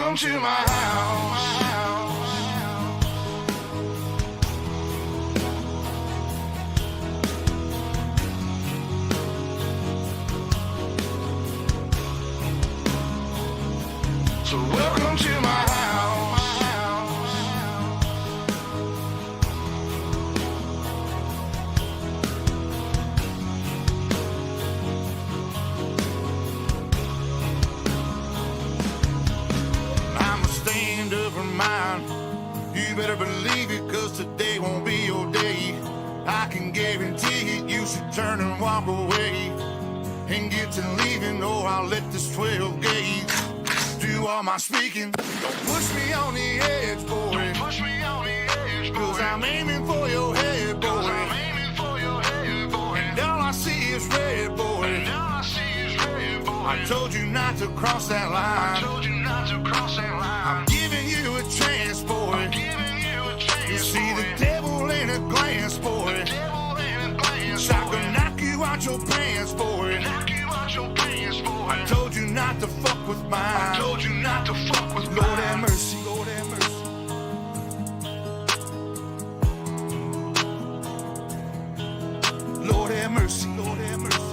welcome to my house. So welcome to my house. I'm a stand-up for mine. You better believe it, cause today won't be your day. I can guarantee it, you should turn and walk away and get to leaving, or I'll let this 12 gauge do all my speaking. Don't push me on the edge, boy. Don't push me on the edge, boy. Cause I'm aiming for your head, boy. I'm aiming for your head, boy. And all I see is red, boy. And all I see is red, boy. I told you not to cross that line. I told you not to cross that line. I'm giving you a chance, boy. I'm giving you a chance, you see boy. The devil in a glance, boy. The devil in a glance, I can knock you out your pants, boy. Knock you out your pants, boy. I told you not to fuck with mine. I told you not to fuck with mine. Lord have mercy, Lord have mercy. Lord have mercy, Lord have mercy.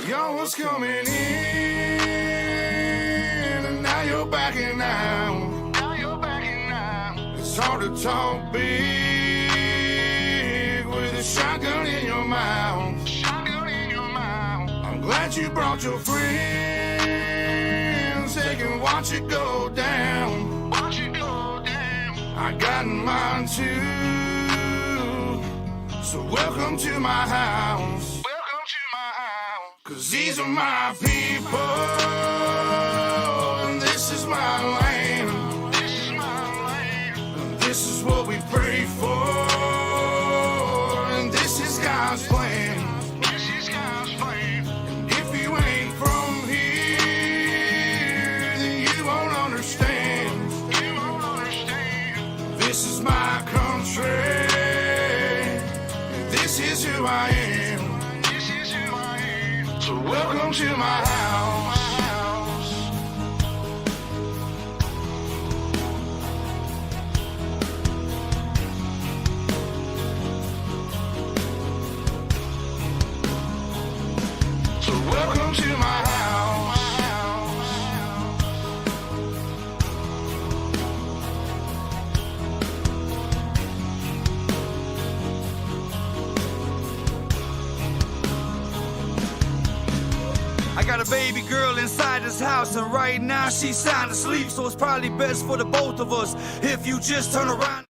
Y'all was coming in, and now you're backing out. Now you're backing out. It's hard to talk big with a shotgun in your mouth. Shotgun in your mouth. I'm glad you brought your friends. They can watch it go down. Watch it go down. I got mine too. So welcome to my house. Cause these are my people, and this is my land. This is my land. And this is what we pray for, and this is God's plan. This is God's plan. And if you ain't from here, then you won't understand. You won't understand. This is my country, and this is who I am. So welcome to my house. So welcome to my house. I got a baby girl inside this house, and right now she's sound asleep, so it's probably best for the both of us if you just turn around.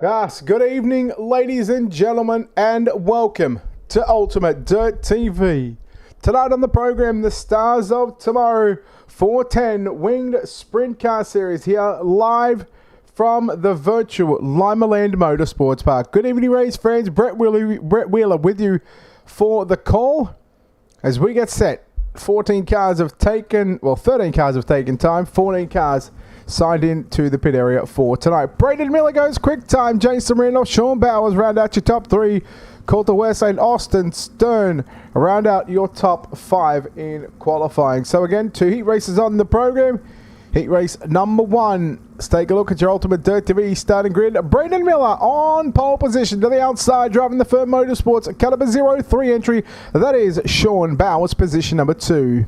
Yes, good evening, ladies and gentlemen, and welcome to Ultimate Dirt TV. Tonight on the program, the stars of tomorrow, 410 Winged Sprint Car Series here live from the virtual Limaland Motorsports Park. Good evening, race fans. Brett Wheeler with you for the call as we get set. 13 cars have taken time, 14 cars signed in to the pit area for tonight. Braden Miller goes quick time. Jason Randolph, Sean Bowers round out your top three. Coulter West and Austin Stern round out your top five in qualifying. So again, 2 heat races on the program. Heat race number 1. Let's take a look at your Ultimate Dirt TV starting grid. Braden Miller on pole position to the outside, driving the Firm Motorsports caliber 03 entry. That is Sean Bowers, position number 2.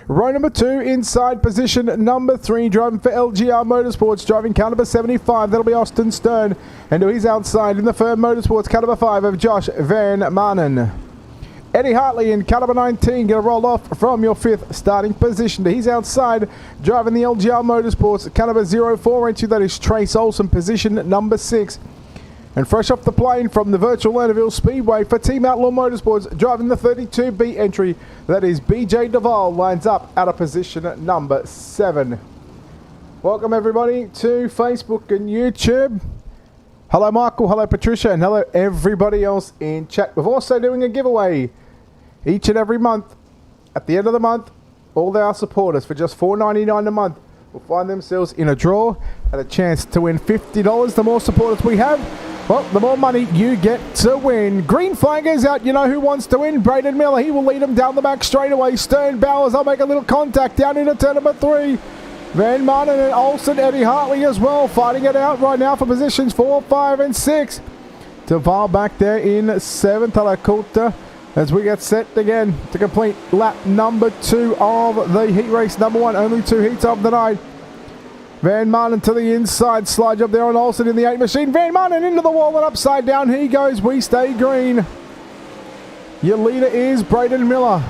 Row number 2, inside position number 3, driving for LGR Motorsports, driving caliber 75. That'll be Austin Stern. And to his outside in the Firm Motorsports caliber 5 of Josh Van Manen. Eddie Hartley in caliber 19 going to roll off from your 5th starting position. To his outside, driving the LGR Motorsports caliber 04 entry. That is Trace Olsen, position number 6. And fresh off the plane from the virtual Lernerville Speedway for Team Outlaw Motorsports, driving the 32B entry. That is BJ Duvall, lines up out of position number 7. Welcome everybody to Facebook and YouTube. Hello Michael, hello Patricia, and hello everybody else in chat. We're also doing a giveaway each and every month. At the end of the month, all our supporters for just $4.99 a month will find themselves in a draw and a chance to win $50. The more supporters we have, well, the more money you get to win. Green flag is out. You know who wants to win? Braden Miller. He will lead him down the back straight away. Stern Bowers, I'll make a little contact down into turn number 3. Van Manen and Olsen, Eddie Hartley as well, fighting it out right now for positions 4, 5, and 6. Duvall back there in 7th. Hello, Coulter, as we get set again to complete lap number 2 of the heat race number 1. Only 2 heats of the night. Van Manen to the inside, slide job there on Olsen in the 8 machine. Van Manen into the wall and upside down he goes. We stay green. Your leader is Braden Miller,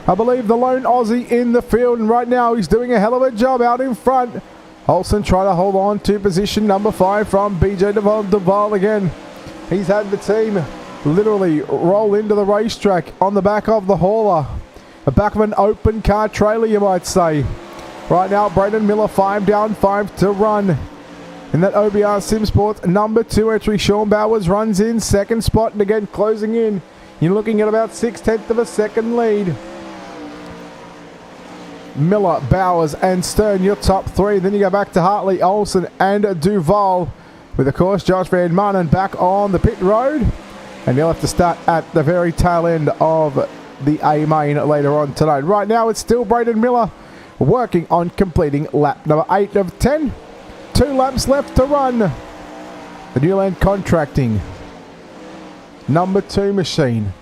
I believe the lone Aussie in the field, and right now he's doing a hell of a job out in front. Olsen trying to hold on to position number 5 from BJ Duvall again. He's had the team literally roll into the racetrack on the back of the hauler. The back of an open car trailer, you might say. Right now, Braden Miller 5 down, 5 to run. In that OBR Simsports number 2 entry, Sean Bowers runs in 2nd spot, and again closing in. You're looking at about 6/10 of a second lead. Miller, Bowers, and Stern, your top 3. Then you go back to Hartley, Olsen, and Duvall. With, of course, Josh Van Manen back on the pit road. And you'll have to start at the very tail end of the A main later on tonight. Right now, it's still Braden Miller working on completing lap number 8 of 10. 2 laps left to run. The Newland Contracting number 2 machine.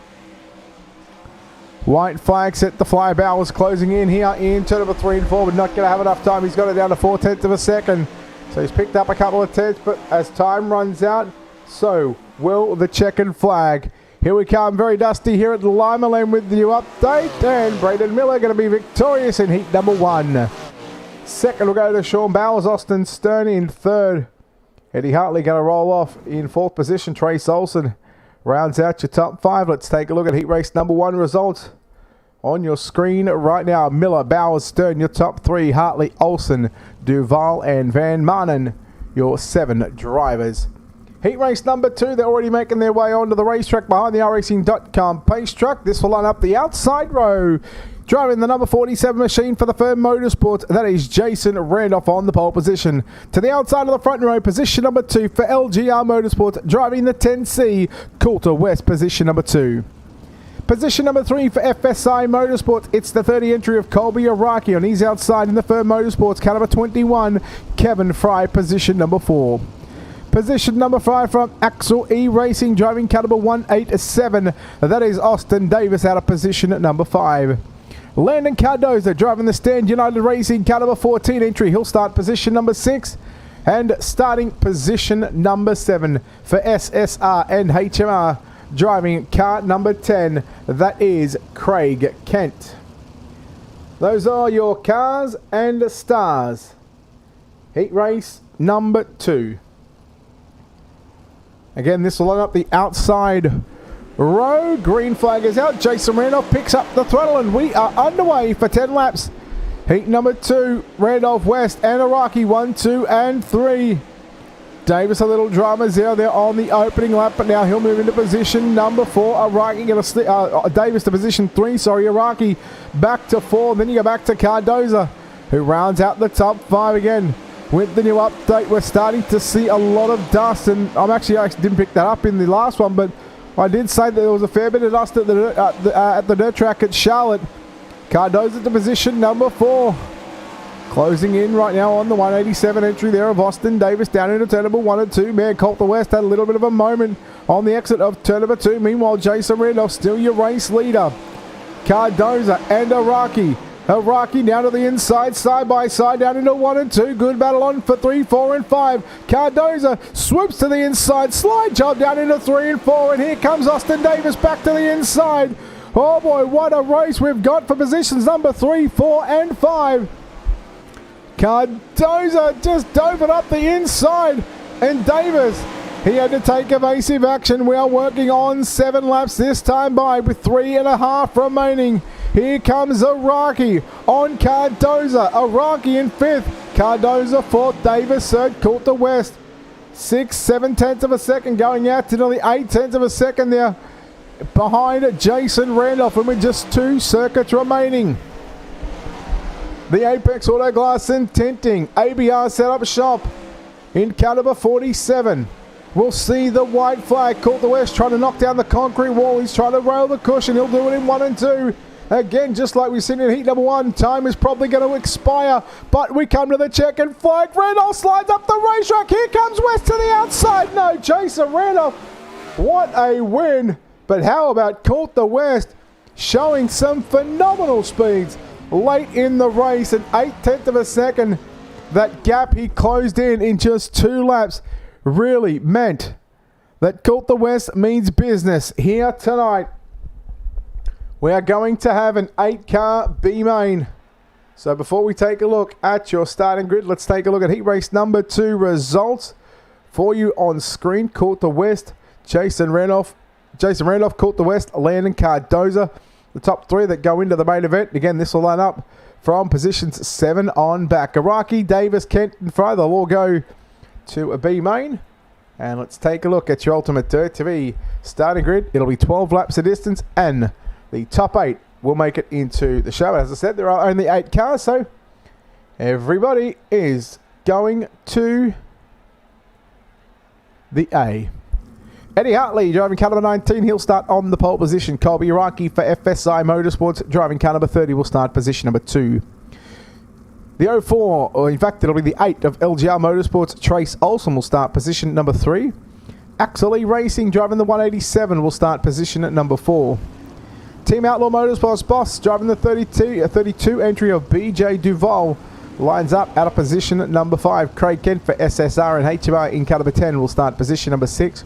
White flag set to fly. Bowers closing in here in turn number 3 and 4, but not going to have enough time. He's got it down to 4/10 of a second. So he's picked up a couple of tenths, but as time runs out, so will the checkered flag. Here we come, very dusty here at the Limaland with the update, and Braden Miller going to be victorious in heat number 1. Second will go to Sean Bowers, Austin Stern in 3rd. Eddie Hartley going to roll off in 4th position. Trace Olsen rounds out your top 5. Let's take a look at heat race number 1 results on your screen right now. Miller, Bowers, Stern, your top 3. Hartley, Olsen, Duvall, and Van Manen, your 7 drivers. Heat race number 2, they're already making their way onto the racetrack behind the iRacing.com pace truck. This will line up the outside row. Driving the number 47 machine for the Firm Motorsports, that is Jason Randolph on the pole position. To the outside of the front row, position number 2 for LGR Motorsports, driving the 10C, Coulter West, position number 2. Position number 3 for FSI Motorsports, it's the 30 entry of Colby Araki on his outside in the Firm Motorsports, caliber 21, Kevin Fry, position number 4. Position number 5 from Axel iRacing, driving caliber 187, that is Austin Davis out of position at number 5. Landon Cardoza driving the Stand United Racing caliber 14 entry. He'll start position number 6 and starting position number 7 for SSR and HMR driving car number 10. That is Craig Kent. Those are your cars and stars. Heat race number 2. Again, this will line up the outside row. Green flag is out. Jason Randolph picks up the throttle, and we are underway for 10 laps. Heat number 2, Randolph West and Iraqi 1, 2, and 3. Davis, a little drama there on the opening lap, but now he'll move into position number 4. Iraqi Davis to position 3. Iraqi back to 4. Then you go back to Cardoza, who rounds out the top 5 again. With the new update, we're starting to see a lot of dust, and I didn't pick that up in the last one, but I did say that there was a fair bit of dust at the dirt track at Charlotte. Cardoza to position number 4. Closing in right now on the 187 entry there of Austin Davis down into turn number 1 and 2. Mayor Colt the West had a little bit of a moment on the exit of turn number 2. Meanwhile, Jason Randolph still your race leader. Cardoza and Iraqi. Iraqi down to the inside, side by side, down into 1 and 2. Good battle on for 3, 4, and 5. Cardoza swoops to the inside, slide job down into 3 and 4. And here comes Austin Davis back to the inside. Oh boy, what a race we've got for positions number 3, 4, and 5. Cardoza just dove it up the inside. And Davis, he had to take evasive action. We are working on 7 laps this time by, with 3.5 remaining. Here comes Iraqi on Cardoza. Iraqi in 5th. Cardoza 4th. Davis 3rd. Colt the West 6, 7/10 of a second, going out to nearly 8/10 of a second there behind Jason Randolph, and with just 2 circuits remaining. The Apex Auto Glass and Tinting ABR setup shop in car number 47. We'll see the white flag. Colt the West trying to knock down the concrete wall. He's trying to rail the cushion. He'll do it in 1 and 2. Again, just like we've seen in heat number 1, time is probably going to expire, but we come to the check and flag. Randolph slides up the racetrack. Here comes West to the outside. No, Jason Randolph. What a win. But how about Colt the West showing some phenomenal speeds late in the race, an 8/10 of a second. That gap he closed in just 2 laps really meant that Colt the West means business here tonight. We are going to have an 8-car B main. So before we take a look at your starting grid, let's take a look at heat race number 2 results for you on screen. Colt the West, Jason Randolph, Colt the West, Landon Cardoza. The top 3 that go into the main event. Again, this will line up from positions 7 on back. Iraqi, Davis, Kent, and Fry, they'll all go to a B main. And let's take a look at your Ultimate Dirt TV starting grid. It'll be 12 laps of distance, and the top 8 will make it into the show. As I said, there are only 8 cars, so everybody is going to the A. Eddie Hartley driving car number 19. He'll start on the pole position. Colby Iraqi for FSI Motorsports driving car number 30 will start position number 2. The 04, or in fact it'll be the 8 of LGR Motorsports, Trace Olsen will start position number 3. Axel E Racing driving the 187 will start position at number 4. Team Outlaw Motorsports Boss driving the 32 entry of BJ Duval lines up out of position at number 5. Craig Kent for SSR and HMR in car number 10 will start position number 6.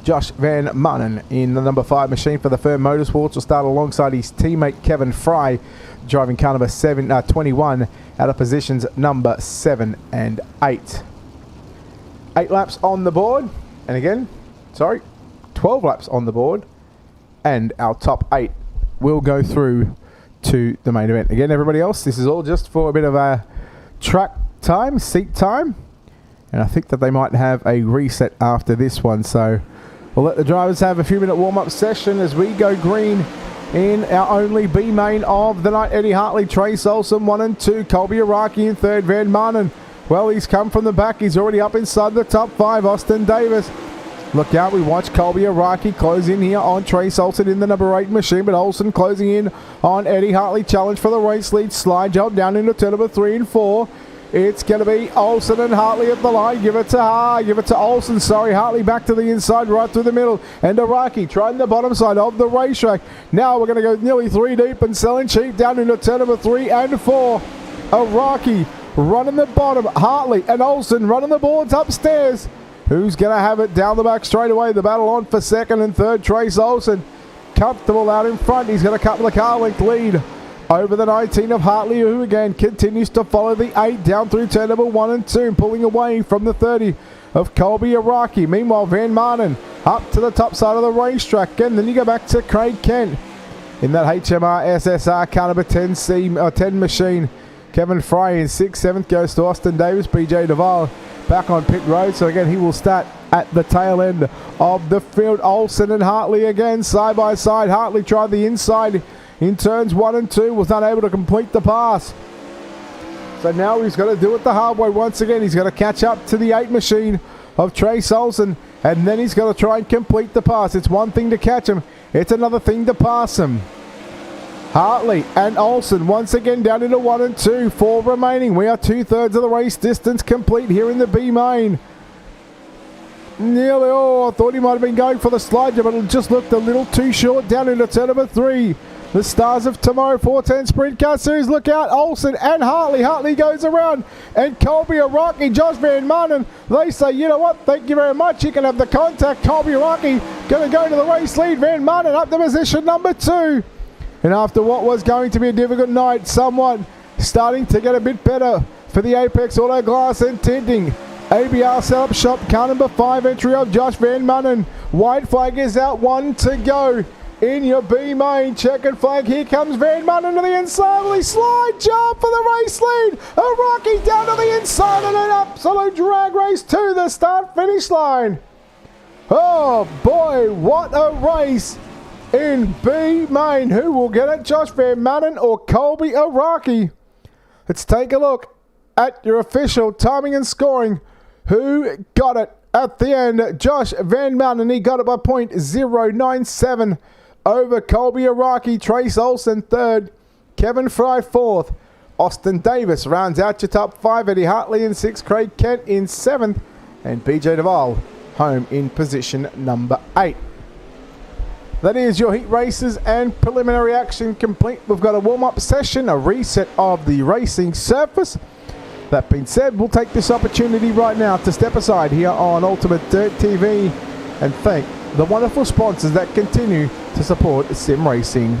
Josh Van Manen in the number 5 machine for the Firm Motorsports will start alongside his teammate Kevin Fry driving car number 21 out of positions number 7 and 8. 8 laps on the board, and again, 12 laps on the board, and our top 8 will go through to the main event. Again, everybody else, this is all just for a bit of a track time, seat time, and I think that they might have a reset after this one, so we'll let the drivers have a few minute warm-up session as we go green in our only B main of the night. Eddie Hartley, Trace Olsen 1 and 2, Colby Iraqi in 3rd, Van Manen. Well, he's come from the back. He's already up inside the top 5. Austin Davis. Look out, we watch Colby Iraqi close in here on Trace Olsen in the number 8 machine, but Olsen closing in on Eddie Hartley. Challenge for the race lead. Slide job down into turn number 3 and 4. It's going to be Olsen and Hartley at the line. Give it to Olsen. Hartley back to the inside, right through the middle. And Iraqi trying the bottom side of the racetrack. Now we're going to go nearly 3 deep and selling cheap down into turn number 3 and 4. Iraqi running the bottom. Hartley and Olsen running the boards upstairs. Who's going to have it down the back straight away? The battle on for 2nd and 3rd. Trace Olsen comfortable out in front. He's got a couple of car length lead over the 19 of Hartley, who again continues to follow the 8 down through turn number 1 and 2, pulling away from the 30. of Colby Araki. Meanwhile, Van Martin up to the top side of the racetrack. And then you go back to Craig Kent in that HMR SSR caliber 10 machine. Kevin Fry in 6th, 7th goes to Austin Davis. BJ Duval back on pit road. So again, he will start at the tail end of the field. Olsen and Hartley again, side by side. Hartley tried the inside in turns 1 and 2, was unable to complete the pass. So now he's got to do it the hard way once again. He's got to catch up to the 8 machine of Trace Olsen, and then he's got to try and complete the pass. It's one thing to catch him, it's another thing to pass him. Hartley and Olsen once again down into 1 and 2, 4 remaining. We are 2/3 of the race distance complete here in the B main. Nearly, I thought he might have been going for the slide, but it just looked a little too short down into turn number 3. The Stars of Tomorrow 410 Sprint Car Series, look out, Olsen and Hartley. Hartley goes around, and Colby Araki, Josh Van Martin, they say, you know what, thank you very much, you can have the contact. Colby Araki going to go to the race lead. Van Martin up to position number 2. And after what was going to be a difficult night, somewhat starting to get a bit better for the Apex Auto Glass and Tinting. ABR setup shop, car number 5 entry of Josh Van Martin. White flag is out, 1 to go in your B main. Checkered flag, here comes Van Martin to the inside. Will he slide jump for the race lead? Araki down to the inside and an absolute drag race to the start finish line. Oh boy, what a race in B main. Who will get it, Josh Van Martin or Colby Araki? Let's take a look at your official timing and scoring. Who got it at the end? Josh Van Martin, he got it by .097 over Colby Araki. Trace Olsen 3rd, Kevin Fry 4th, Austin Davis rounds out your top 5, Eddie Hartley in 6th, Craig Kent in 7th, and BJ Duval home in position number 8. That is your heat races and preliminary action complete. We've got a warm-up session, a reset of the racing surface. That being said, we'll take this opportunity right now to step aside here on UltimateDirtTV and thank the wonderful sponsors that continue to support sim racing.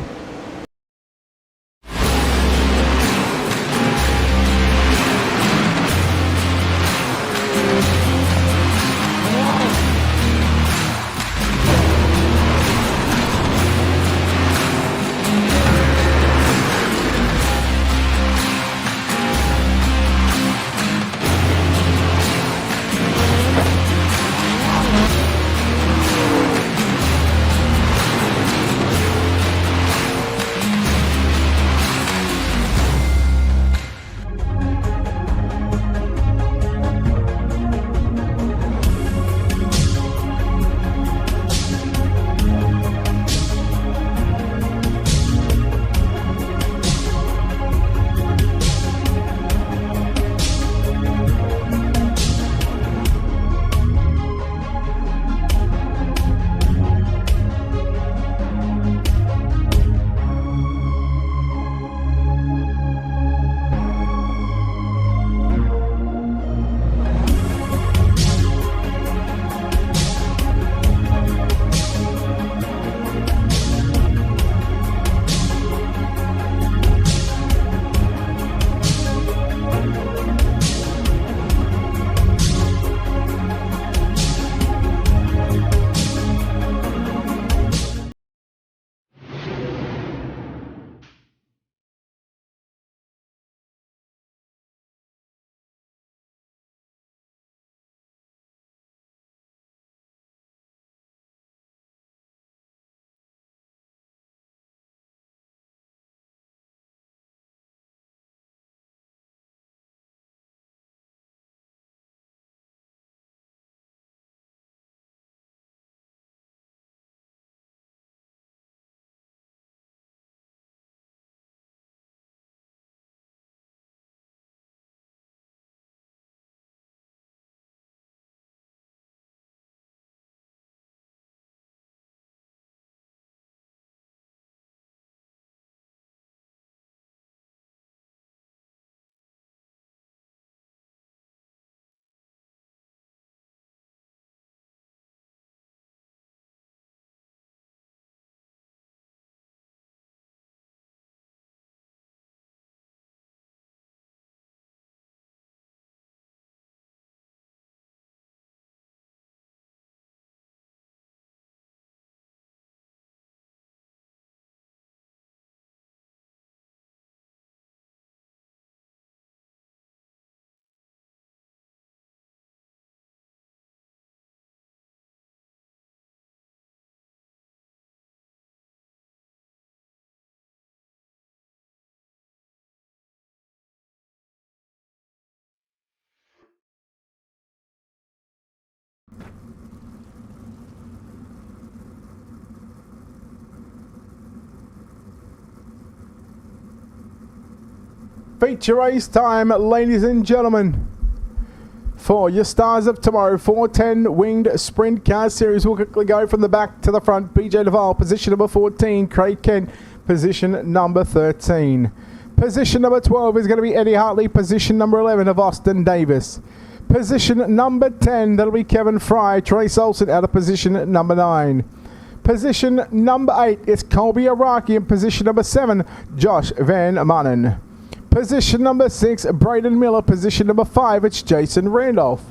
feature race time, ladies and gentlemen. For your stars of tomorrow, 410 winged sprint car series. We'll quickly go from the back to the front. BJ Duval, position number 14. Craig Kent, position number 13. Position number 12 is going to be Eddie Hartley. Position number 11 of Austin Davis. Position number 10, that'll be Kevin Fry. Trace Olsen out of position number 9. Position number 8 is Colby Araki. In position number 7, Josh Van Manen. Position number 6, Braden Miller. Position number 5, it's Jason Randolph.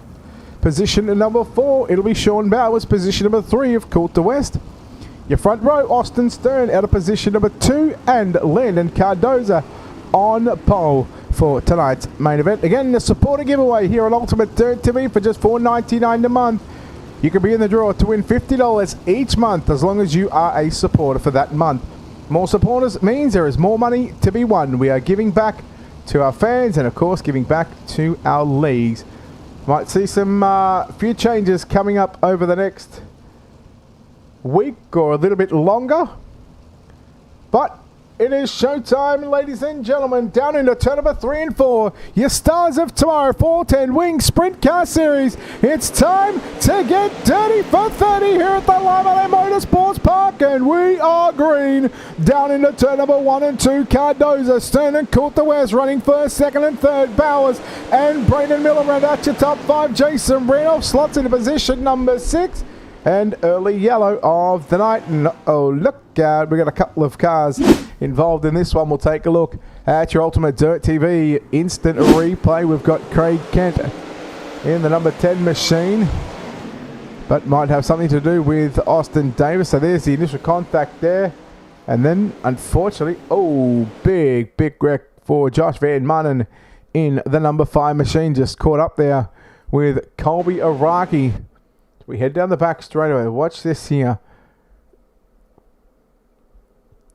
Position number 4, it'll be Sean Bowers. Position number 3 of Coulter West. Your front row, Austin Stern out of position number 2, and Landon Cardoza on pole for tonight's main event. Again, the supporter giveaway here on Ultimate Dirt TV for just $4.99 a month. You can be in the draw to win $50 each month as long as you are a supporter for that month. More supporters means there is more money to be won. We are giving back to our fans and, of course, giving back to our leagues. Might see some few changes coming up over the next week or a little bit longer. But it is showtime, ladies and gentlemen. Down into turn number 3 and 4. Your stars of tomorrow, 410 Wing Sprint Car Series. It's time to get dirty for 30 here at the Limaland Motorsports Park. And we are green. Down into turn number 1 and 2. Cardoza, Stern and Coulter West running first, second and third. Bowers and Braden Miller round out your top 5. Jason Randolph slots into position number 6. And early yellow of the night. And oh, look out, we got a couple of cars involved in this one. We'll take a look at your Ultimate Dirt TV instant replay. We've got Craig Kent in the number 10 machine, but might have something to do with Austin Davis. So there's the initial contact there. And then, unfortunately, oh, big wreck for Josh Van Manen in the number 5 machine. Just caught up there with Colby Araki. We head down the back straight away. Watch this here.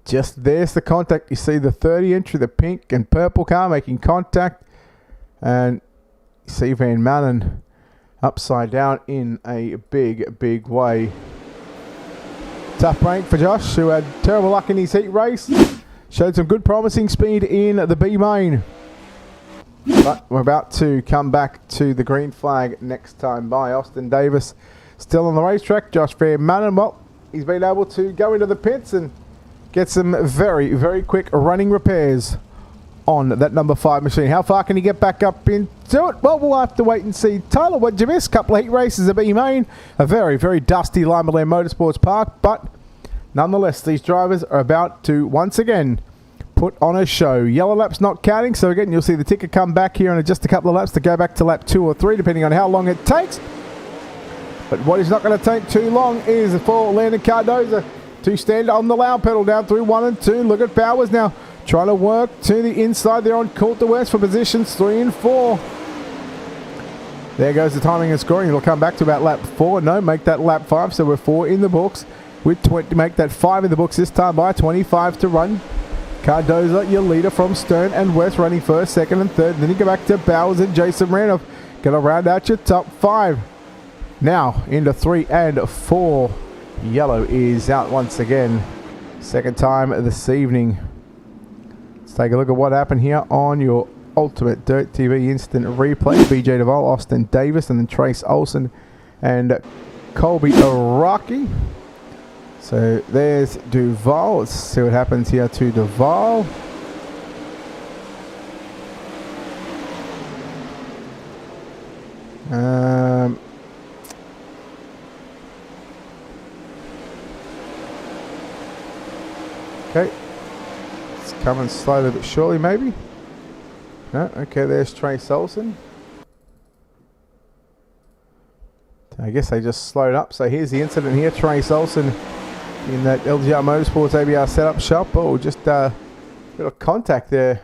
Just there's the contact. You see the 30 entry, the pink and purple car making contact. And you see Van Manen upside down in a big way. Tough break for Josh, who had terrible luck in his heat race. Showed some good promising speed in the B main. But we're about to come back to the green flag next time by. Austin Davis still on the racetrack. Josh Van Manen, well, he's been able to go into the pits and get some very quick running repairs on that number 5 machine. How far can he get back up into it? Well, we'll have to wait and see. Tyler, what'd you miss? Couple of heat races at B main. A very dusty Limaland Motorsports Park, but nonetheless, these drivers are about to once again put on a show. Yellow laps not counting, so again, you'll see the ticker come back here in just a couple of laps to go back to lap 2 or 3, depending on how long it takes. But what is not going to take too long is for Landon Cardoza to stand on the loud pedal down through 1 and 2. Look at Bowers now trying to work to the inside there on Coulter West for positions 3 and 4. There goes the timing and scoring. It'll come back to about lap 4. No, make that lap 5, so we're 4 in the books. With 20, make that 5 in the books this time by 25 to run. Cardoza, your leader from Stern and West, running first, second and third. Then you go back to Bowers and Jason Randolph. Going to round out your top 5. Now into 3 and 4. Yellow is out once again. Second time this evening. Let's take a look at what happened here on your Ultimate Dirt TV instant replay. BJ Duval, Austin Davis, and then Trace Olsen and Colby Araki. So there's Duval. Let's see what happens here to Duval. Okay. It's coming slowly but surely, maybe. No, okay, there's Trace Olsen. I guess they just slowed up. So here's the incident here. Trace Olsen in that LGR Motorsports ABR setup shop. Oh, just a bit of contact there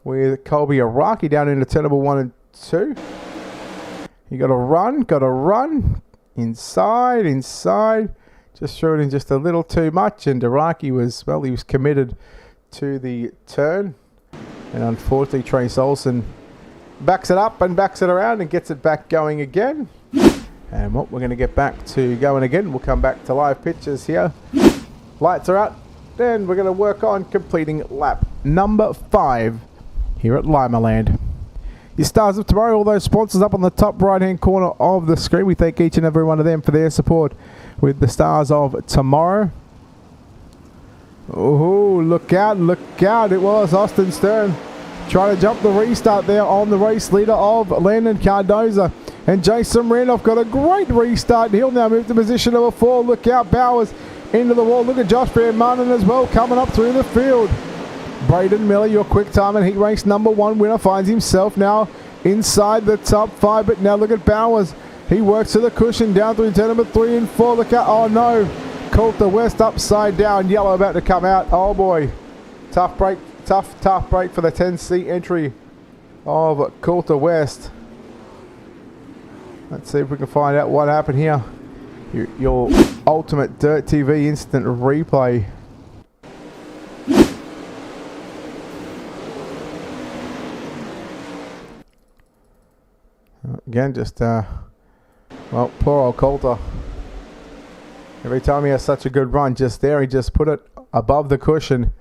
with Colby Araki down into turn number 1 and 2. You got to run. Inside. Just threw it in just a little too much. And Araki was, well, he was committed to the turn. And unfortunately, Trace Olsen backs it up and backs it around and gets it back going again. And what we're going to get back to going again. We'll come back to live pictures here. Lights are out. Then we're going to work on completing lap number 5 here at Limaland. Your stars of tomorrow, all those sponsors up on the top right hand corner of the screen. We thank each and every one of them for their support with the stars of tomorrow. Oh, look out, look out. It was Austin Stern trying to jump the restart there on the race leader of Landon Cardoza. And Jason Randolph got a great restart. He'll now move to position number 4. Look out, Bowers into the wall. Look at Josh Van Martin as well coming up through the field. Braden Miller, your quick time and heat race number 1 winner, finds himself now inside the top 5. But now look at Bowers. He works to the cushion down through turn number 3 and 4. Look out. Oh no. Coulter West upside down. Yellow about to come out. Oh boy. Tough break. Tough break for the 10C entry of Coulter West. Let's see if we can find out what happened here. Your Ultimate Dirt TV instant replay. Again, just, well, poor old Coulter. Every time he has such a good run, just there, he just put it above the cushion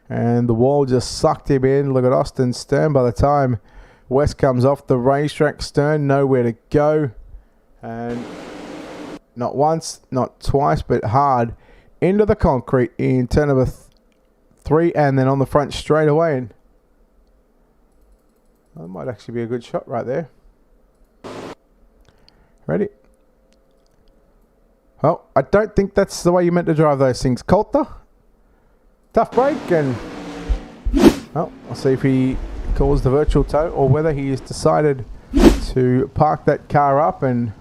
and the wall just sucked him in. Look at Austin Stern by the time West comes off the racetrack. Stern nowhere to go. And not once, not twice, but hard into the concrete in turn number 3 and then on the front straight away. And that might actually be a good shot right there. Ready? Well, I don't think that's the way you meant to drive those things. Coulter. Tough break and... well, I'll see if he calls the virtual tow or whether he has decided to park that car up and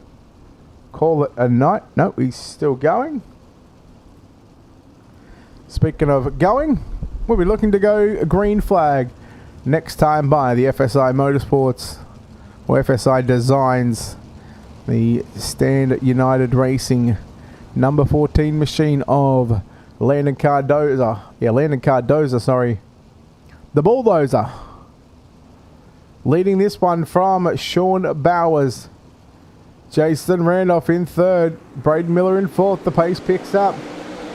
call it a night. No, he's still going. Speaking of going, we'll be looking to go green flag next time by the FSI Motorsports or FSI Designs. The Stand United Racing number 14 machine of Landon Cardoza. Yeah, Landon Cardoza, sorry. The Bulldozer. Leading this one from Sean Bowers. Jason Randolph in 3rd. Braden Miller in 4th. The pace picks up.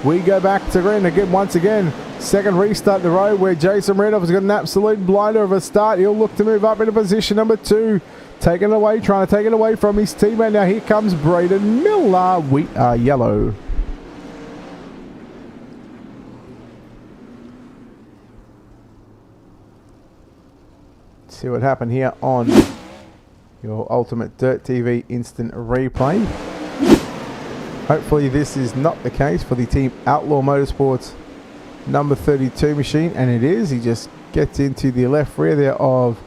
We go back to green again once again. Second restart the road where Jason Randolph has got an absolute blinder of a start. He'll look to move up into position number 2. Taken away, trying to take it away from his teammate. Now here comes Braden Miller. We are yellow. Let's see what happened here on your Ultimate Dirt TV instant replay. Hopefully this is not the case for the Team Outlaw Motorsports number 32 machine, and it is. He just gets into the left rear there of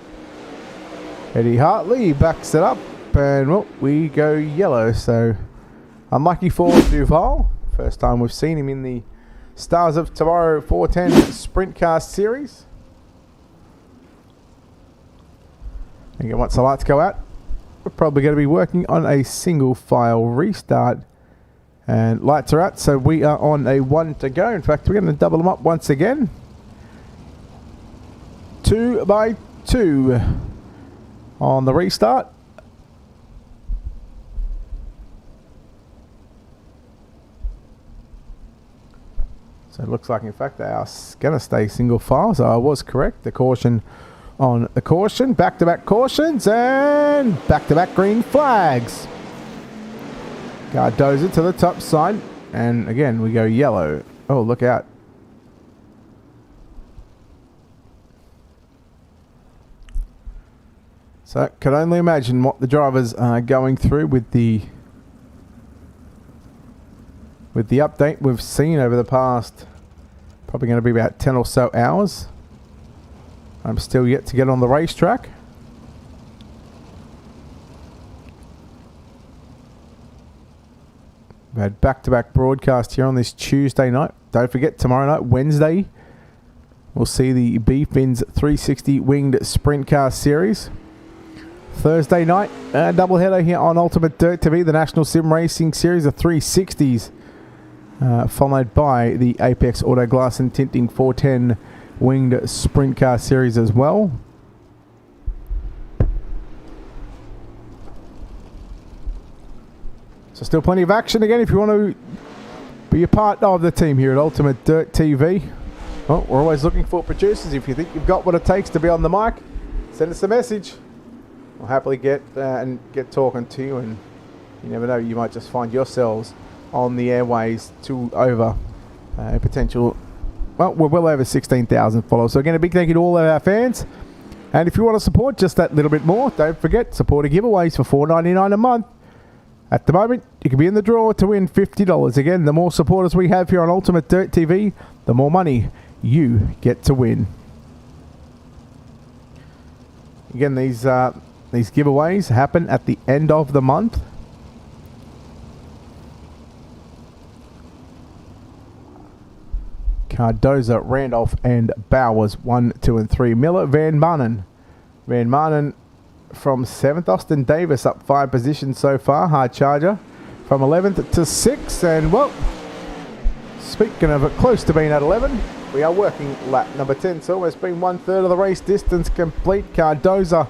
Eddie Hartley. He backs it up and well, we go yellow. So unlucky for Duval. First time we've seen him in the Stars of Tomorrow 410 Sprint Car Series. Again, once the lights go out, we're probably going to be working on a single file restart. And lights are out, so we are on a 1 to go. In fact, we're going to double them up once again. 2 by 2 on the restart. So it looks like, in fact, they are going to stay single file. So I was correct. The caution on the caution. Back-to-back cautions and back-to-back green flags. Cardoza to the top side. And again, we go yellow. Oh, look out. So, can only imagine what the drivers are going through with the update we've seen over the past, probably going to be about 10 or so hours. I'm still yet to get on the racetrack. We had back-to-back broadcast here on this Tuesday night. Don't forget, tomorrow night, Wednesday, we'll see the B-Fins 360 Winged Sprint Car Series. Thursday night, a doubleheader here on Ultimate Dirt TV, the National Sim Racing Series of 360s, followed by the Apex Auto Glass and Tinting 410 Winged Sprint Car Series as well. So still plenty of action again if you want to be a part of the team here at Ultimate Dirt TV. Well, we're always looking for producers. If you think you've got what it takes to be on the mic, send us a message. We'll happily get talking to you, and you never know, you might just find yourselves on the airways to over a potential. Well, we're well over 16,000 followers. So again, a big thank you to all of our fans. And if you want to support just that little bit more, don't forget, supporter giveaways for $4.99 a month. At the moment, you can be in the draw to win $50. Again, the more supporters we have here on Ultimate Dirt TV, the more money you get to win. Again, these giveaways happen at the end of the month. Cardoza, Randolph, and Bowers 1, 2, and 3. Miller, Van Marnen. Van Marnen from 7th. Austin Davis up 5 positions so far. Hard Charger from 11th to 6th. And, well, speaking of it, close to being at 11, we are working lap number 10. So almost been 1/3 of the race distance complete. Cardoza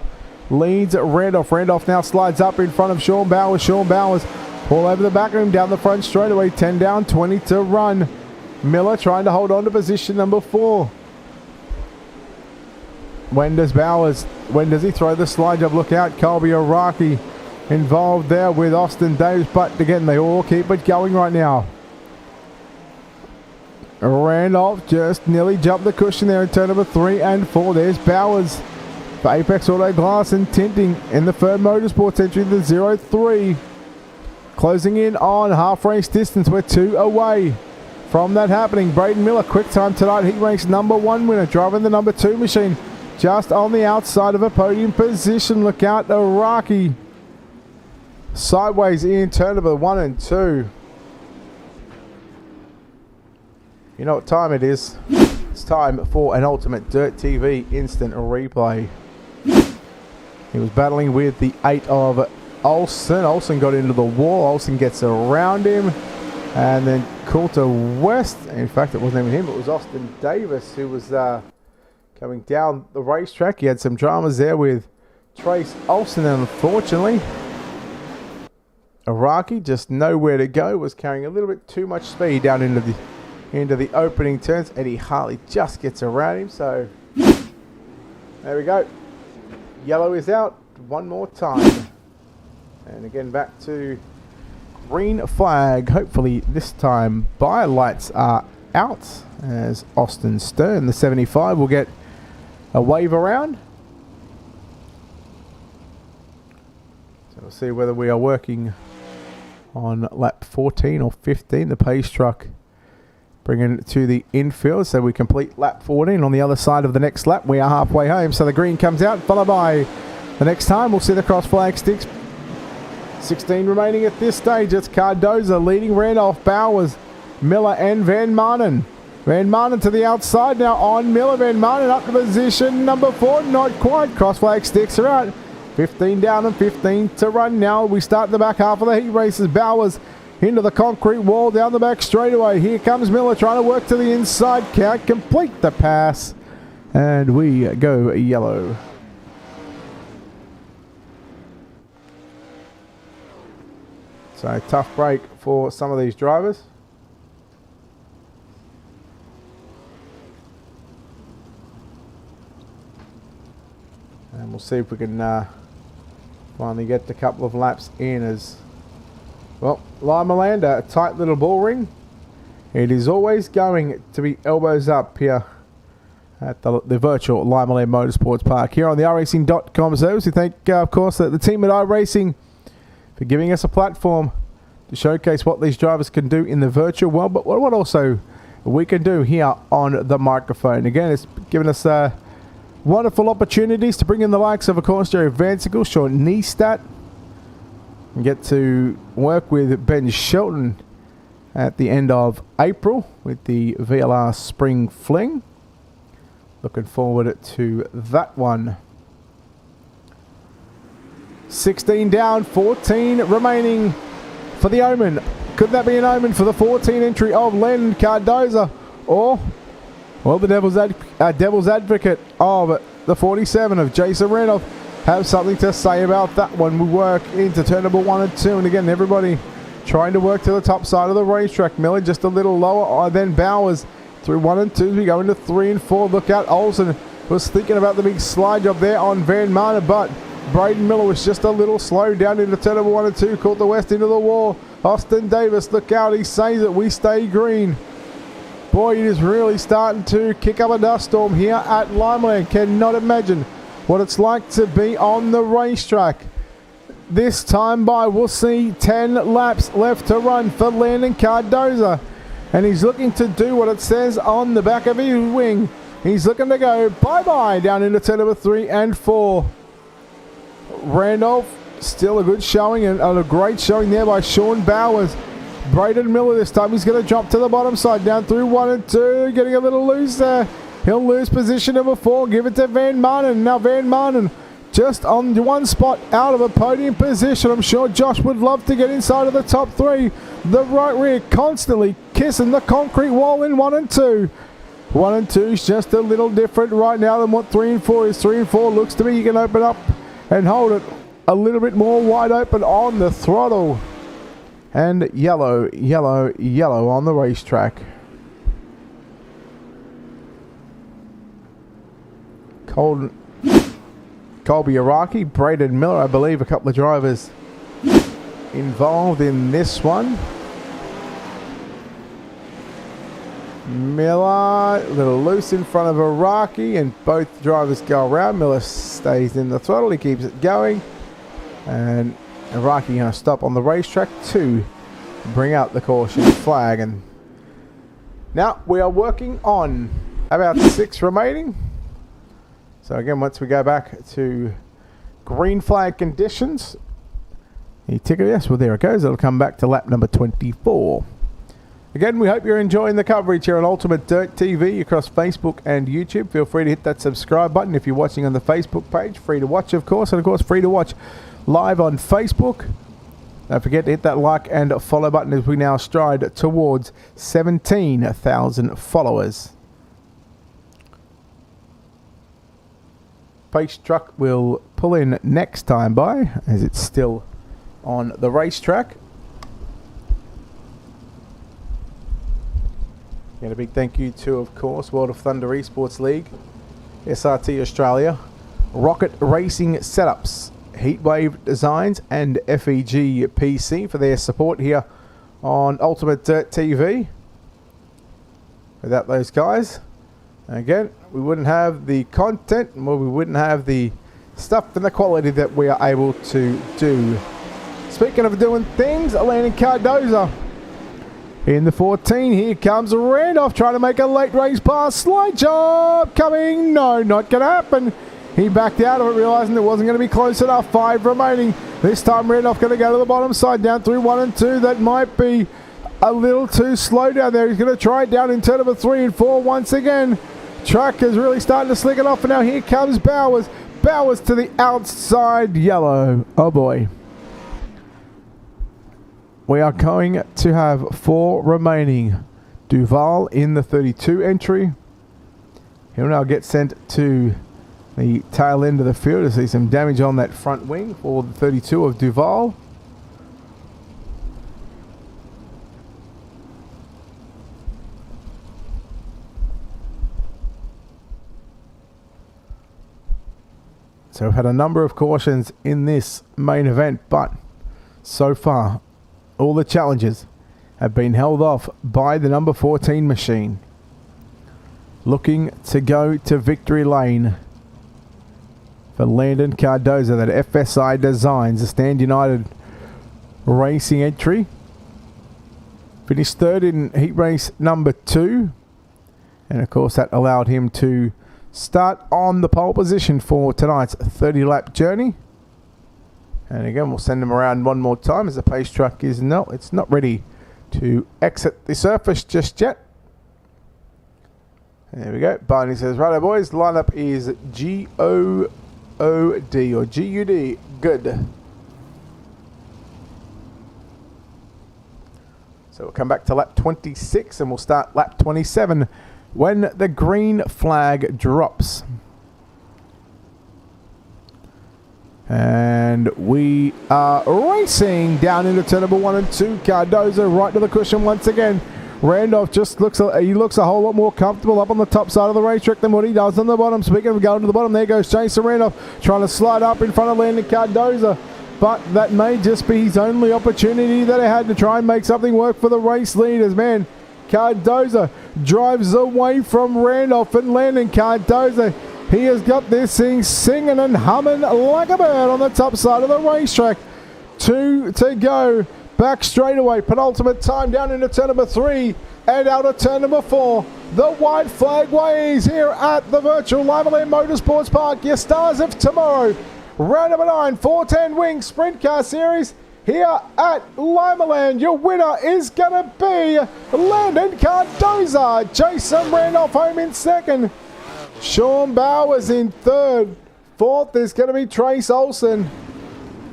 leads Randolph. Randolph now slides up in front of Sean Bowers. Sean Bowers all over the back of him down the front straightaway. 10 down, 20 to run. Miller trying to hold on to position number 4. When does he throw the slide job? Look out, Colby Araki involved there with Austin Davis, but again, they all keep it going right now. Randolph just nearly jumped the cushion there in turn number 3 and 4. There's Bowers for Apex Auto Glass and Tinting in the Fern Motorsports entry, the 03. Closing in on half race distance. We're 2 away from that happening. Braden Miller, quick time tonight. He ranks number 1 winner, driving the number 2 machine just on the outside of a podium position. Look out, Araki sideways in turn number 1 and 2. You know what time it is? It's time for an Ultimate Dirt TV instant replay. He was battling with the 8 of Olsen. Olsen got into the wall. Olsen gets around him. And then Coulter West, in fact it wasn't even him, it was Austin Davis who was coming down the racetrack. He had some dramas there with Trace Olsen, and unfortunately Araki just nowhere to go, was carrying a little bit too much speed down into the opening turns. Eddie Hartley just gets around him, so there we go. Yellow is out one more time. And again back to green flag. Hopefully this time by lights are out, as Austin Stern, the 75, will get a wave around. So we'll see whether we are working on lap 14 or 15. The pace truck bringing it to the infield, so we complete lap 14. On the other side of the next lap, we are halfway home, so the green comes out, followed by the next time. We'll see the cross flag sticks. 16 remaining at this stage. It's Cardoza leading Randolph, Bowers, Miller, and Van Marnen. Van Marnen to the outside now on Miller. Van Marnen up to position number 4. Not quite. Cross flag sticks are out. 15 down and 15 to run now. We start the back half of the heat races. Bowers into the concrete wall down the back straightaway. Here comes Miller trying to work to the inside. Can't complete the pass. And we go yellow. So tough break for some of these drivers. And we'll see if we can finally get a couple of laps in, as well. Limaland, a tight little bull ring. It is always going to be elbows up here at the virtual Limaland Motorsports Park here on the iRacing.com service. We thank, of course, the team at iRacing for giving us a platform to showcase what these drivers can do in the virtual world, but what also we can do here on the microphone. Again, it's given us wonderful opportunities to bring in the likes of course, Jerry Vansickle, Sean Neistat, and get to work with Ben Shelton at the end of April with the VLR Spring Fling. Looking forward to that one. 16 down, 14 remaining for the omen. Could that be an omen for the 14 entry of Len Cardoza? Or, well, the devil's advocate of the 47 of Jason Randolph have something to say about that one. We work into turn number 1 and 2. And again, everybody trying to work to the top side of the racetrack. Miller just a little lower than Bowers. through 1 and 2 as we go into 3 and 4. Look out, Olsen was thinking about the big slide job there on Van Marne, but Braden Miller was just a little slow down into turn number 1 and 2, caught the west into the wall. Austin Davis, look out, he says it, we stay green. Boy, it is really starting to kick up a dust storm here at Limaland. Cannot imagine what it's like to be on the racetrack. This time by, we'll see 10 laps left to run for Landon Cardoza. And he's looking to do what it says on the back of his wing. He's looking to go bye-bye down into turn number 3 and 4. Randolph, still a good showing and a great showing there by Sean Bowers. Braden Miller this time, he's going to drop to the bottom side, down through 1 and 2, getting a little loose there. He'll lose position number 4, give it to Van Marnen. Now Van Marnen just on one spot out of a podium position. I'm sure Josh would love to get inside of the top 3. The right rear constantly kissing the concrete wall in 1 and 2. 1 and 2 is just a little different right now than what 3 and 4 is. 3 and 4 looks to be you can open up and hold it a little bit more wide open on the throttle. And yellow, yellow, yellow on the racetrack. Colby Iraqi, Braden Miller, I believe a couple of drivers involved in this one. Miller, a little loose in front of Iraqi, and both drivers go around. Miller stays in the throttle, he keeps it going. And Iraqi going to stop on the racetrack to bring out the caution flag. And now we are working on about 6 remaining. So again, once we go back to green flag conditions, the ticker, yes, well there it goes. It'll come back to lap number 24. Again, we hope you're enjoying the coverage here on Ultimate Dirt TV across Facebook and YouTube. Feel free to hit that subscribe button if you're watching on the Facebook page. Free to watch, of course, and of course free to watch live on Facebook. Don't forget to hit that like and follow button as we now stride towards 17,000 followers. Pace truck will pull in next time by, as it's still on the racetrack. And a big thank you to, of course, World of Thunder Esports League, SRT Australia, Rocket Racing Setups, Heatwave Designs, and FEG PC for their support here on Ultimate Dirt TV. Without those guys, again, we wouldn't have the content, well, we wouldn't have the stuff and the quality that we are able to do. Speaking of doing things, Landon Cardoza in the 14. Here comes Randolph trying to make a late race pass. Slide job coming. No, not going to happen. He backed out of it, realizing it wasn't going to be close enough. 5 remaining. This time Randolph going to go to the bottom side, down through 1 and 2. That might be a little too slow down there. He's going to try it down in turn number 3 and 4 once again. Track is really starting to slick it off, and now here comes Bowers. Bowers to the outside, yellow. Oh boy. We are going to have 4 remaining. Duval in the 32 entry. He'll now get sent to the tail end of the field to see some damage on that front wing for the 32 of Duval. So we've had a number of cautions in this main event, but so far all the challenges have been held off by the number 14 machine. Looking to go to victory lane for Landon Cardoza, that FSI Designs, a Stand United Racing entry. Finished 3rd in heat race number 2. And of course that allowed him to start on the pole position for tonight's 30-lap journey. And again, we'll send him around one more time as the pace truck is it's not ready to exit the surface just yet. There we go. Barney says, righto boys, lineup is G-O-O-D or G-U-D. Good. So we'll come back to lap 26 and we'll start lap 27 when the green flag drops. And we are racing down into turn number 1 and 2. Cardoza right to the cushion once again. Randolph just looks a whole lot more comfortable up on the top side of the racetrack than what he does on the bottom. Speaking of going to the bottom, there goes Jason Randolph trying to slide up in front of Landon Cardoza. But that may just be his only opportunity that he had to try and make something work for the race leaders. Man, Cardoza drives away from Randolph, and Landon Cardoza, he has got this thing singing and humming like a bird on the top side of the racetrack. 2 to go. Back straight away. Penultimate time down into turn number 3 and out of turn number 4. The white flag waves here at the virtual Limaland Motorsports Park. Your stars of tomorrow. Round number 9, 410 Wing Sprint Car Series here at Limaland. Your winner is going to be Landon Cardoza. Jason Randolph home in second. Sean Bowers in third. Fourth is going to be Trace Olsen.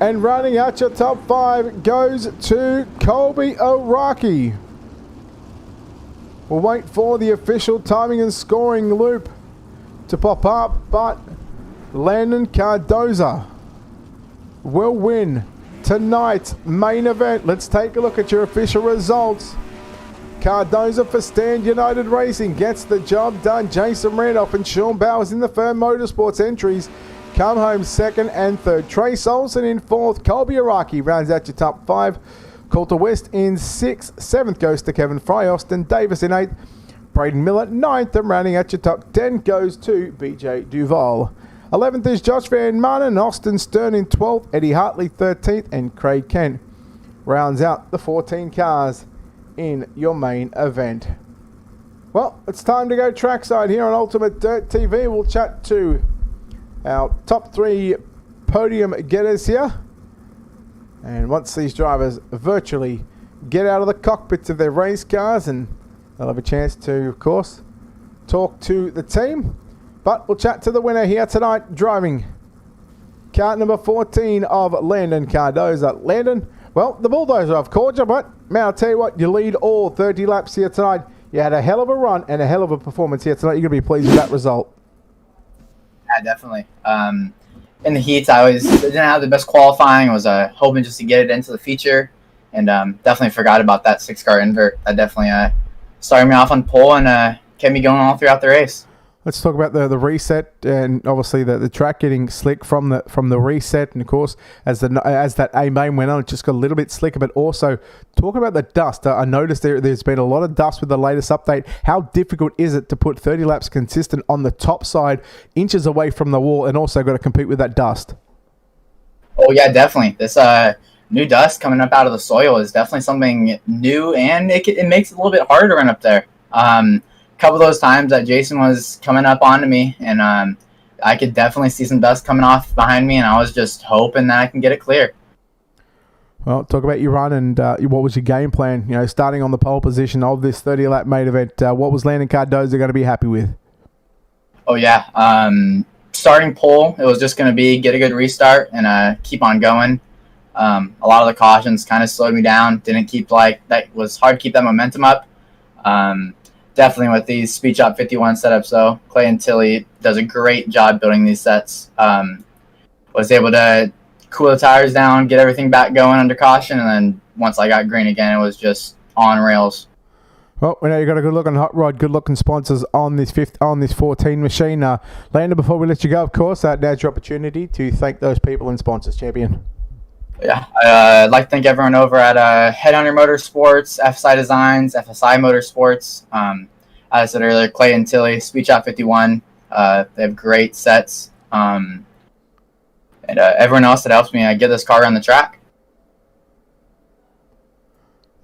And running out your top 5 goes to Colby O'Rourke. We'll wait for the official timing and scoring loop to pop up, but Landon Cardoza will win tonight's main event. Let's take a look at your official results. Cardoza for Stand United Racing gets the job done. Jason Randolph and Sean Bowers in the Firm Motorsports entries come home second and third. Trace Olsen in fourth. Colby O'Rourke rounds out your top 5. Coulter West in 6th. 7th goes to Kevin Fry. Austin Davis in 8th. Braden Miller 9th. And rounding out your top 10 goes to BJ Duval. 11th is Josh Van Manen. Austin Stern in 12th. Eddie Hartley 13th. And Craig Kent rounds out the 14 cars in your main event. Well, it's time to go trackside here on Ultimate Dirt TV. We'll chat to our top 3 podium getters here. And once these drivers virtually get out of the cockpits of their race cars, and they'll have a chance to, of course, talk to the team. But we'll chat to the winner here tonight, driving car number 14 of Landon Cardoza. Landon, well, the Bulldozer, I've called you, but man, I'll tell you what, you lead all 30 laps here tonight. You had a hell of a run and a hell of a performance here tonight. You're going to be pleased with that result. Yeah, definitely. In the heats, I didn't have the best qualifying. I was hoping just to get it into the feature, and definitely forgot about that 6-car invert. That definitely started me off on pole and kept me going all throughout the race. Let's talk about the reset, and obviously the track getting slick from the reset, and of course as that A main went on, it just got a little bit slicker. But also talk about the dust. I noticed there's been a lot of dust with the latest update. How difficult is it to put 30 laps consistent on the top side, inches away from the wall, and also got to compete with that dust? Oh yeah, definitely. This new dust coming up out of the soil is definitely something new, and it makes it a little bit harder to run up there. Couple of those times that Jason was coming up onto me, and I could definitely see some dust coming off behind me, and I was just hoping that I can get it clear. Well, talk about your run and what was your game plan? You know, starting on the pole position of this 30-lap main event, what was Landon Cardoza going to be happy with? Oh yeah, starting pole, it was just going to be get a good restart and keep on going. A lot of the cautions kind of slowed me down. Didn't keep that was hard to keep that momentum up. Definitely with these Speed Shop 51 setups, though, Clay and Tilly does a great job building these sets. Was able to cool the tires down, get everything back going under caution, and then once I got green again, it was just on rails. Well, we know you got a good looking hot rod, good looking sponsors on this 14 machine. Landon, before we let you go, of course, now's your opportunity to thank those people and sponsors, champion. Yeah, I'd like to thank everyone over at Headhunter Motorsports, FSI Designs, FSI Motorsports. As I said earlier, Clay and Tilly, Speed Shop 51. They have great sets. And everyone else that helps me get this car on the track.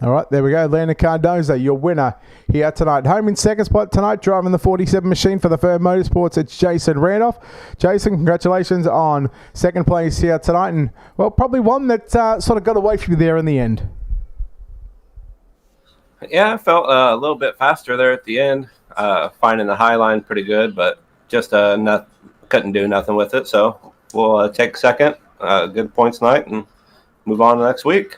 All right, there we go. Landon Cardoza, your winner here tonight. Home in second spot tonight, driving the 47 machine for the Firm Motorsports. It's Jason Randolph. Jason, congratulations on second place here tonight. And, well, probably one that sort of got away from you there in the end. Yeah, I felt a little bit faster there at the end. Finding the high line pretty good, but just couldn't do nothing with it. So we'll take second. Good points tonight and move on to next week.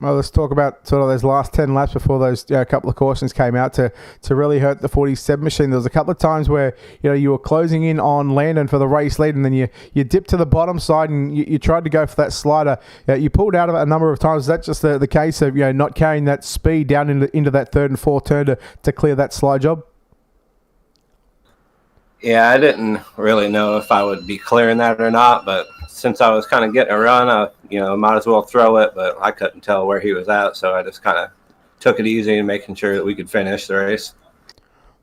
Well, let's talk about sort of those last 10 laps before those couple of cautions came out to really hurt the 47 machine. There was a couple of times where you were closing in on Landon for the race lead, and then you dipped to the bottom side and you tried to go for that slider. You pulled out of it a number of times. Is that just the case of not carrying that speed down into that third and fourth turn to clear that slide job? Yeah, I didn't really know if I would be clearing that or not, but since I was kind of getting a run, I might as well throw it, but I couldn't tell where he was at, so I just kind of took it easy and making sure that we could finish the race.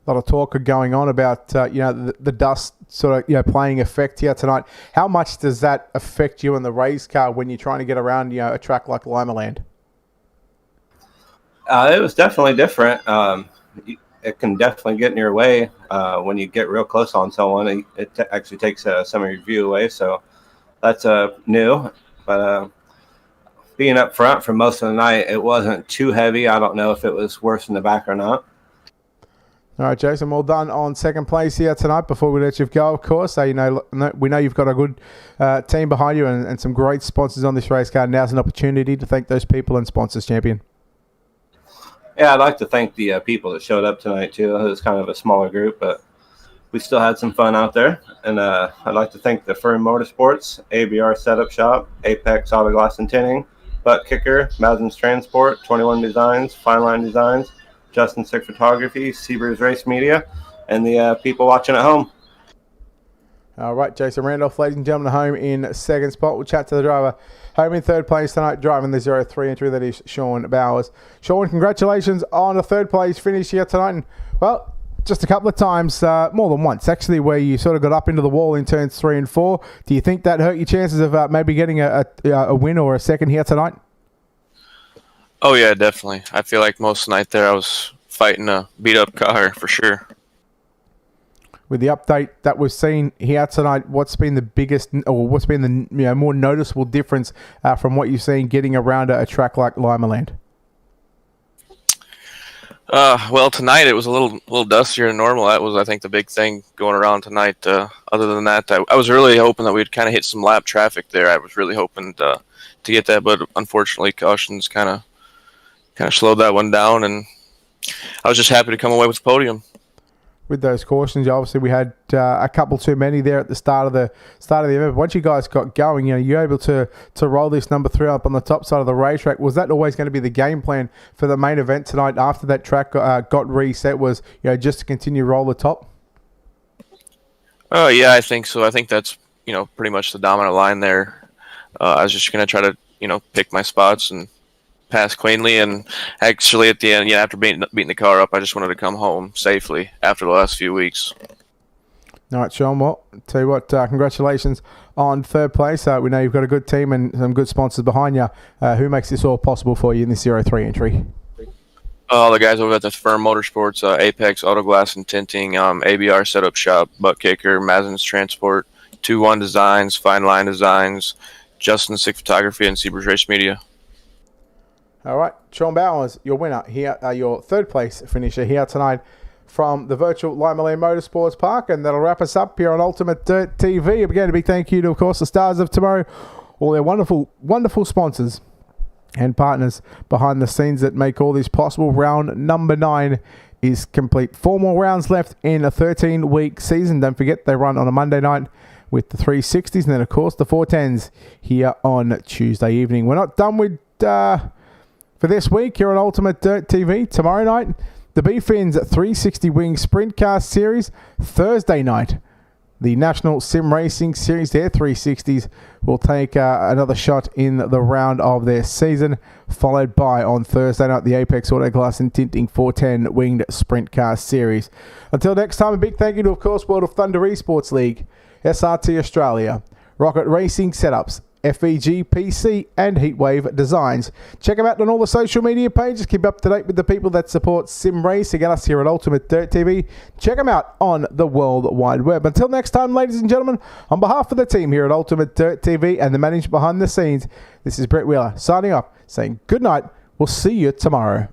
A lot of talk going on about the dust sort of playing effect here tonight. How much does that affect you in the race car when you're trying to get around a track like Limaland? It was definitely different. It can definitely get in your way when you get real close on someone. It actually takes some of your view away, so that's new. But being up front for most of the night, it wasn't too heavy. I don't know if it was worse in the back or not. All right, Jason, well done on second place here tonight. Before we let you go, of course, so we know you've got a good team behind you and some great sponsors on this race car. Now's an opportunity to thank those people and sponsors, champion. Yeah, I'd like to thank the people that showed up tonight, too. It was kind of a smaller group, but we still had some fun out there. And I'd like to thank the Fern Motorsports, ABR Setup Shop, Apex Auto Glass and Tinting, Butt Kicker, Mazin's Transport, 21 Designs, Fine Line Designs, Justin Sick Photography, Seabreeze Race Media, and the people watching at home. All right, Jason Randolph, ladies and gentlemen, home in second spot. We'll chat to the driver. Home in third place tonight, driving the 03 entry, that is Sean Bowers. Sean, congratulations on a third place finish here tonight. And, well, just a couple of times, more than once, actually, where you sort of got up into the wall in turns 3 and 4. Do you think that hurt your chances of maybe getting a win or a second here tonight? Oh, yeah, definitely. I feel like most of the night there I was fighting a beat-up car for sure. With the update that we've seen here tonight, what's been the biggest, or what's been the more noticeable difference from what you've seen getting around a track like Limaland? Well, tonight it was a little dustier than normal. That was, I think, the big thing going around tonight. Other than that, I was really hoping that we'd kind of hit some lap traffic there. I was really hoping to get that, but unfortunately, cautions kind of slowed that one down, and I was just happy to come away with the podium. With those cautions, obviously we had a couple too many there at the start of the event. Once you guys got going, you're able to roll this number 3 up on the top side of the racetrack. Was that always going to be the game plan for the main event tonight after that track got reset? Was just to continue roll the top? Oh yeah, I think so. I think that's pretty much the dominant line there. I was just going to try to pick my spots and pass cleanly, and actually at the end, after beating the car up, I just wanted to come home safely after the last few weeks. All right, Sean, well, tell you what, congratulations on third place. We know you've got a good team and some good sponsors behind you. Who makes this all possible for you in this 03 entry? All the guys over at the Firm Motorsports, Apex Auto Glass and Tinting, ABR Setup Shop, Butt Kicker, Mazin's Transport, 21 Designs, Fine Line Designs, Justin Sick Photography, and Seabreeze Race Media. All right, Sean Bowers, your winner here, your third place finisher here tonight from the virtual Limaland Motorsports Park, and that'll wrap us up here on Ultimate Dirt TV. Again, a big thank you to, of course, the stars of tomorrow, all their wonderful, wonderful sponsors and partners behind the scenes that make all this possible. Round number 9 is complete. 4 more rounds left in a 13-week season. Don't forget, they run on a Monday night with the 360s, and then, of course, the 410s here on Tuesday evening. We're not done with for this week here on Ultimate Dirt TV. Tomorrow night, the B-Fins 360 Wing Sprint Car Series. Thursday night, the National Sim Racing Series, their 360s, will take another shot in the round of their season, followed by, on Thursday night, the Apex Auto Glass and Tinting 410 Winged Sprint Car Series. Until next time, a big thank you to, of course, World of Thunder Esports League, SRT Australia, Rocket Racing Setups, FEG, PC, and Heatwave Designs. Check them out on all the social media pages. Keep up to date with the people that support sim racing and us here at Ultimate Dirt TV. Check them out on the World Wide Web. Until next time, ladies and gentlemen, on behalf of the team here at Ultimate Dirt TV and the management behind the scenes, this is Brett Wheeler signing off, saying good night. We'll see you tomorrow.